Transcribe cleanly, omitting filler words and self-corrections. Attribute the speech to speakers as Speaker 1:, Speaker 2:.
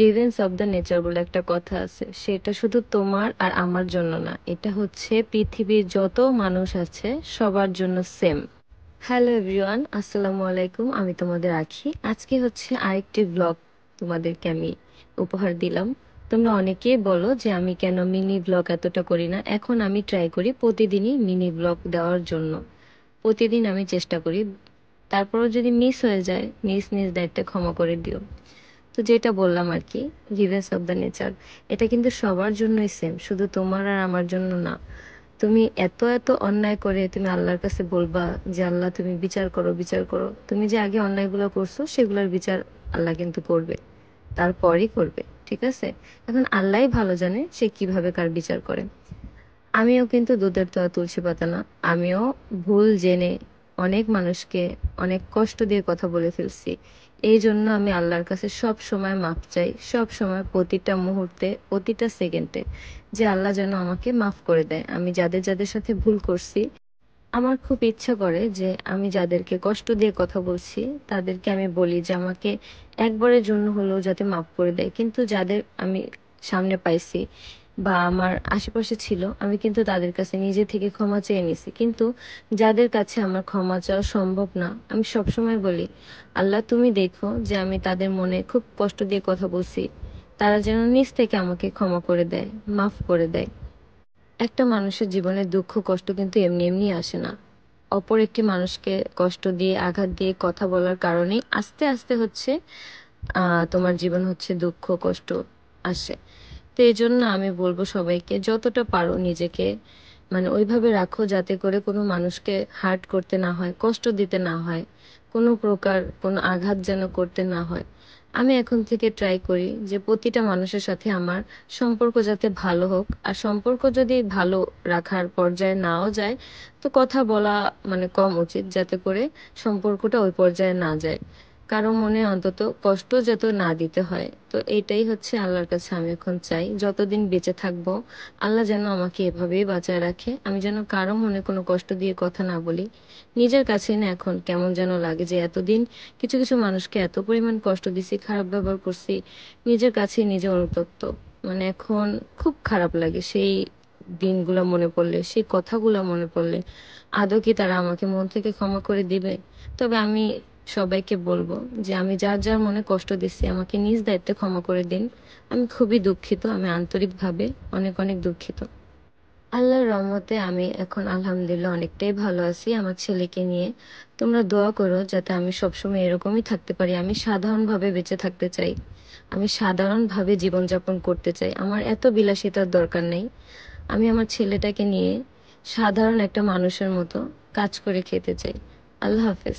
Speaker 1: Revenge of the nature বলে একটা কথা আছে, সেটা শুধু তোমার আর আমার জন্য না, এটা হচ্ছে পৃথিবীর যত মানুষ আছে সবার জন্য সেম। হ্যালো এভরিওয়ান, আসসালামু আলাইকুম। আমি তোমাদের আখি। আজকে হচ্ছে আরেকটি ব্লগ তোমাদেরকে আমি উপহার দিলাম। তোমরা অনেকেই বলো যে আমি কেন মিনি ব্লগ এতটা করি না। এখন আমি ট্রাই করি প্রতিদিনই মিনি ব্লগ দেওয়ার জন্য। প্রতিদিন আমি চেষ্টা করি। তারপরও যদি মিস হয়ে যায়, নিজ নিজ দায়িত্বে ক্ষমা করে দিও। তো যেটা বললাম আর কি, রিভেঞ্জ অফ দ্য নেচার, এটা কিন্তু সবার জন্যই সেম, শুধু তোমার আর আমার জন্য না। তুমি এত এত অন্যায় করে তুমি আল্লাহর কাছে বলবা যে আল্লাহ তুমি বিচার করো, বিচার করো। তুমি যে আগে অন্যায়গুলো করছো সেগুলোর বিচার আল্লাহ কিন্তু করবে, তারপরই করবে। ঠিক আছে? এখন আল্লাহই ভালো জানে সে কিভাবে কার বিচার করে। আমিও কিন্তু দুধের তোয়া তুলসী পাতা না। আমিও ভুল জেনে অনেক মানুষকে অনেক কষ্ট দিয়ে কথা বলে ফেলছি। এই জন্য আমি আল্লাহর কাছে সব সময় মাপ চাই, সব সময়, প্রতিটা মুহূর্তে, প্রতিটা সেকেন্ডে, যে আল্লাহ যেন আমাকে মাফ করে দেয়। আমি যাদের যাদের সাথে ভুল করছি, আমার খুব ইচ্ছা করে যে আমি যাদেরকে কষ্ট দিয়ে কথা বলছি তাদেরকে আমি বলি যে আমাকে একবারের জন্য হলেও যাতে মাফ করে দেয়। কিন্তু যাদের আমি সামনে পাইছি বা আমার আশেপাশে ছিল, আমি কিন্তু তাদের কাছে নিজে থেকে ক্ষমা চেয়ে নিছি। কিন্তু যাদের কাছে আমার ক্ষমা চাওয়া সম্ভব না, আমি সবসময় বলি আল্লাহ তুমি দেখো যে আমি তাদের মনে খুব কষ্ট দিয়ে কথা বলছি, তারা যেন নিজ থেকে আমাকে ক্ষমা করে দেয়, মাফ করে দেয়। একটা মানুষের জীবনে দুঃখ কষ্ট কিন্তু এমনি এমনি আসে না। অপর একটি মানুষকে কষ্ট দিয়ে, আঘাত দিয়ে কথা বলার কারণেই আস্তে আস্তে হচ্ছে তোমার জীবন হচ্ছে দুঃখ কষ্ট আসে। তো এই জন্য আমি বলবো সবাইকে, যতটা পারো নিজেকে মানে ওইভাবে রাখো যাতে করে কোনো মানুষকে হার্ট করতে না হয়, কষ্ট দিতে না হয়, কোনো প্রকার কোনো আঘাত যেন করতে না হয়। আমি এখন থেকে ট্রাই করি যে প্রতিটা মানুষের সাথে আমার সম্পর্ক যাতে ভালো হোক। আর সম্পর্ক যদি ভালো রাখার পর্যায়ে নাও যায়, তো কথা বলা মানে কম উচিত, যাতে করে সম্পর্কটা ওই পর্যায়ে না যায়, কারো মনে অন্তত কষ্ট যাতে না দিতে হয়। তো এটাই হচ্ছে আল্লাহর কাছে আমি এখন চাই, যতদিন বেঁচে থাকবো আল্লাহ যেন আমাকে এভাবেই বাঁচায় রাখে, আমি যেন কারো মনে কোনো কষ্ট দিয়ে কথা না বলি। নিজের কাছে না এখন কেমন যেন লাগে যে এতদিন কিছু কিছু মানুষকে এত পরিমাণ কষ্ট দিছি, খারাপ ব্যবহার করছি, নিজের কাছে নিজে অনুতপ্ত। মানে এখন খুব খারাপ লাগে সেই দিনগুলো মনে পড়লে, সেই কথাগুলো মনে পড়লে। আদৌ কি তারা আমাকে মন থেকে ক্ষমা করে দিবে? তবে আমি সবাইকে বলবো যে আমি যার যার মনে কষ্ট দিচ্ছি আমাকে নিজ দায়িত্বে ক্ষমা করে দিন। আমি খুবই দুঃখিত, আমি আন্তরিকভাবে অনেক অনেক দুঃখিত। আল্লাহর রহমতে আমি এখন আলহামদুলিল্লাহ অনেকটাই ভালো আছি আমার ছেলেকে নিয়ে। তোমরা দোয়া করো যাতে আমি সবসময় এরকমই থাকতে পারি। আমি সাধারণভাবে বেঁচে থাকতে চাই, আমি সাধারণভাবে জীবনযাপন করতে চাই। আমার এত বিলাসিতার দরকার নেই। আমি আমার ছেলেটাকে নিয়ে সাধারণ একটা মানুষের মতো কাজ করে খেতে চাই। আল্লাহ হাফেজ।